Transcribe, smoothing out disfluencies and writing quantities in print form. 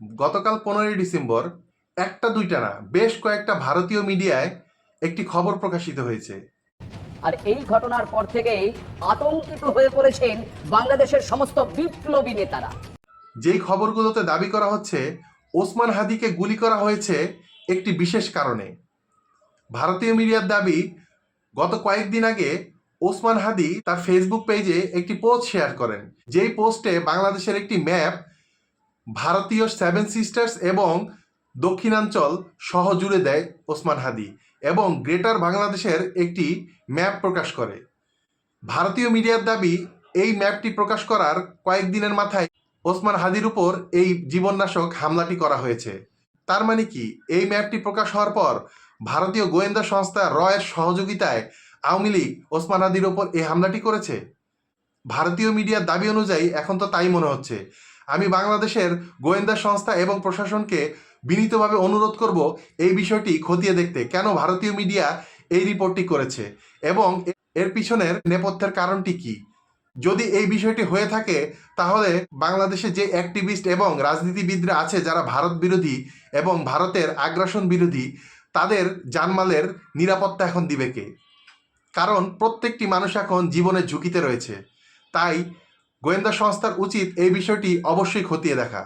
গতকাল 15ই ডিসেম্বর একটা দুইটা না, বেশ কয়েকটা ভারতীয় মিডিয়ায় একটি খবর প্রকাশিত হয়েছে। আর এই ঘটনার পর থেকেই আতঙ্কিত হয়ে পড়েছেন বাংলাদেশের সমস্ত বিপ্লবী নেতারা। যেই খবরগুলোতে দাবি করা হচ্ছে ওসমান হাদিকে গুলি করা হয়েছে একটি বিশেষ কারণে। ভারতীয় মিডিয়ার দাবি, গত কয়েকদিন আগে ওসমান হাদি তার ফেসবুক পেজে একটি পোস্ট শেয়ার করেন, যেই পোস্টে বাংলাদেশের একটি ম্যাপ ভারতীয় সেভেন সিস্টার্স এবং দক্ষিণাঞ্চল সহ জুড়ে দেয় ওসমান হাদি এবং গ্রেটার বাংলাদেশের একটি ম্যাপ প্রকাশ করে। ভারতীয় মিডিয়ার দাবি, এই ম্যাপটি প্রকাশ করার কয়েকদিনের মাথায় ওসমান হাদির উপর এই জীবননাশক হামলাটি করা হয়েছে। তার মানে কি, এই ম্যাপটি প্রকাশ হওয়ার পর ভারতীয় গোয়েন্দা সংস্থা রয়ের সহযোগিতায় আওয়ামী লীগ ওসমান হাদির ওপর এই হামলাটি করেছে? ভারতীয় মিডিয়ার দাবি অনুযায়ী এখন তো তাই মনে হচ্ছে। আমি বাংলাদেশের গোয়েন্দা সংস্থা এবং প্রশাসনকে বিনীতভাবে অনুরোধ করব এই বিষয়টি খতিয়ে দেখতে, কেন ভারতীয় মিডিয়া এই রিপোর্টটি করেছে এবং এর পিছনের নেপথ্যের কারণটি কি। যদি এই বিষয়টি হয়ে থাকে, তাহলে বাংলাদেশে যে অ্যাক্টিভিস্ট এবং রাজনীতিবিদরা আছে যারা ভারত বিরোধী এবং ভারতের আগ্রাসন বিরোধী, তাদের জানমালের নিরাপত্তা এখন দিবে কে? কারণ প্রত্যেকটি মানুষ এখন জীবনের ঝুঁকিতে রয়েছে। তাই গোয়েন্দা সংস্থার উচিত এই বিষয়টি অবশ্যই খতিয়ে দেখা।